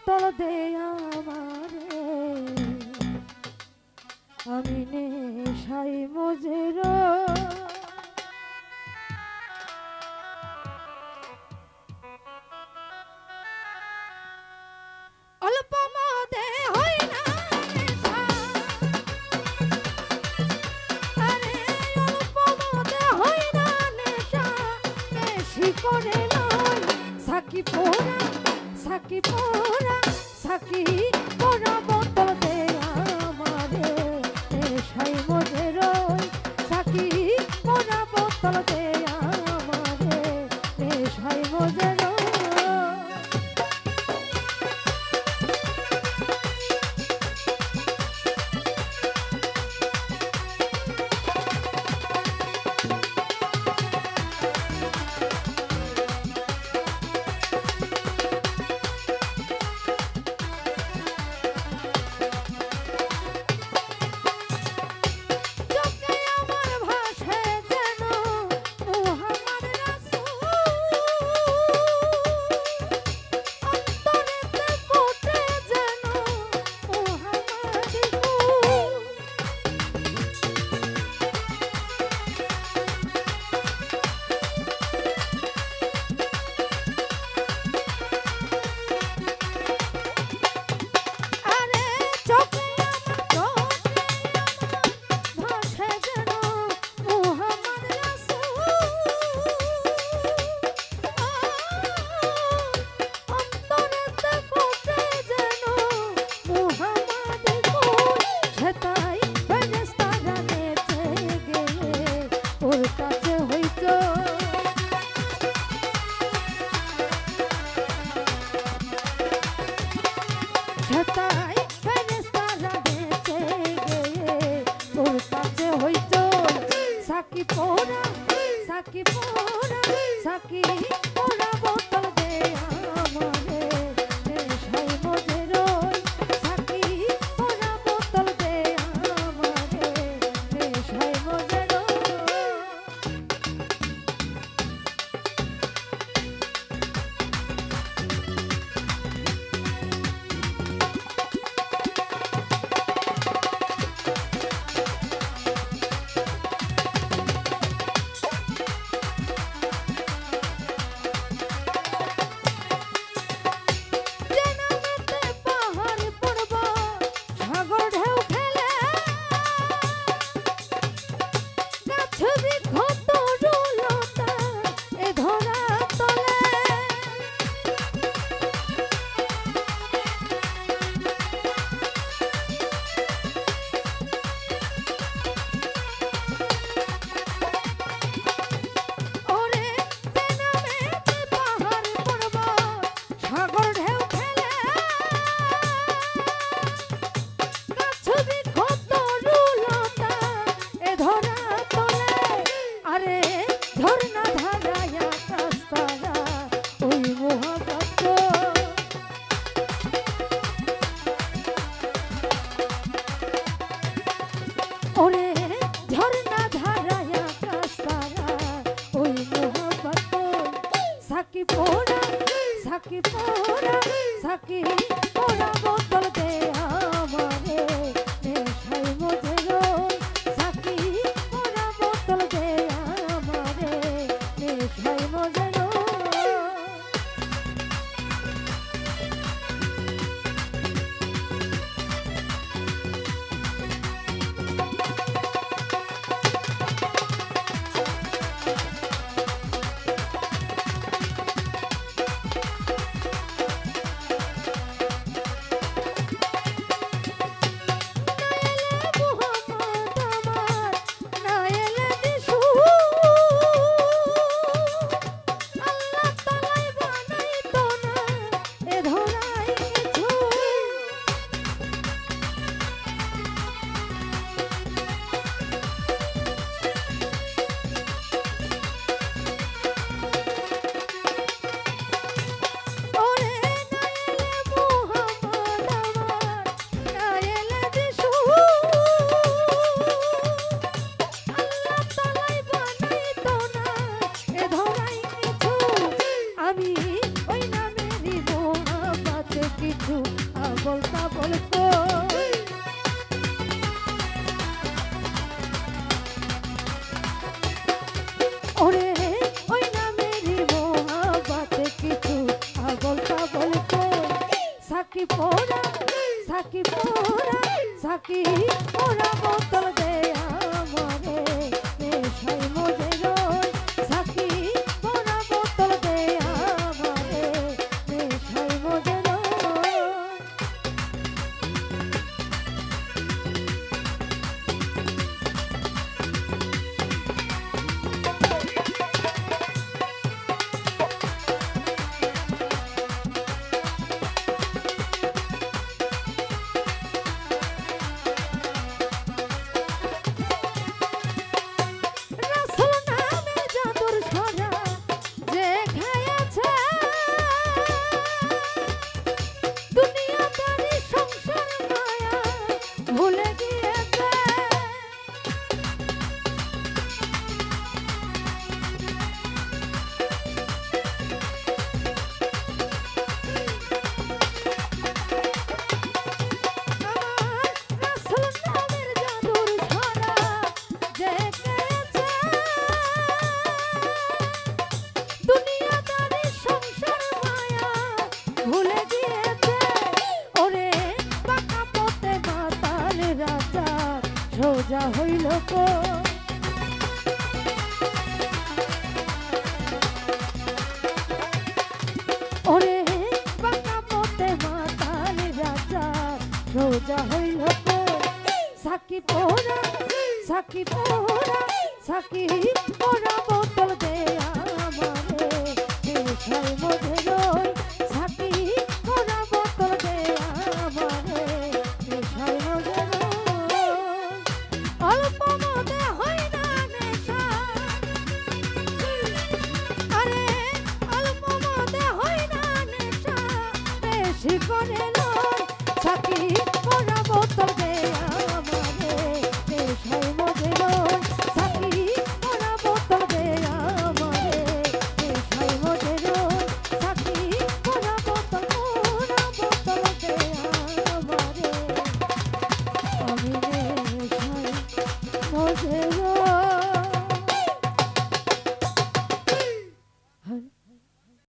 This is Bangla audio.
বোতল দে আমারে, আমি নেশাই মজের। অল্প মদে হয় না নেশা, আরে অল্প মদে হয় না নেশা, বেশি করে নয় সাকি পোড়া, সাকি পোড়া, সাকি পোড়া বোতল দে আমারে, নেশাই মজের। সাকি পোড়া বোতল দে আমারে, নেশাই মজের। ছটায় ফেরেশতারা বেঁচে গিয়ে তোর কাছে হইতো সাকি পোড়া, সাকি পোড়া, সাকি পোড়া বোতল দে আমারে, নেশাই মজের। সাকি পোড়া বোতল দে আমারে, নেশাই মজের। ওরে ঝর্ণা ধারায়া কাস্তারা ওই মোহব্বত, সাকি পোড়া, সাকি পোড়া, সাকি পোড়া বোতল দে আমারে, নেশাই মজের। সাকি পোড়া বোতল দে আমারে, নেশাই মজের। সাকি ওরা বোতল দে আমারে নেশায় মজে রই সাকি ওরা বোতল দে আমারে নেশায় মজে রই রাসূল নামে জাদুর ছড়া যে খাইয়াছে দুনিয়াদারি সংসার মায়া ভুলে গিয়েছে রাসূল নামের জাদুর ছড়া যে খেয়েছে দুনিয়াদারি সংসার মায়া ভুলে গিয়েছে ওরে পাকা পথে মাতাল রাজা সোজা হইল কো ওরে পাকা পথে মাতাল রাজা সোজা হইল কো সাকি পোড়া সাকি পোড়া সাকি পোড়া বোতল দে আমারে নেশায়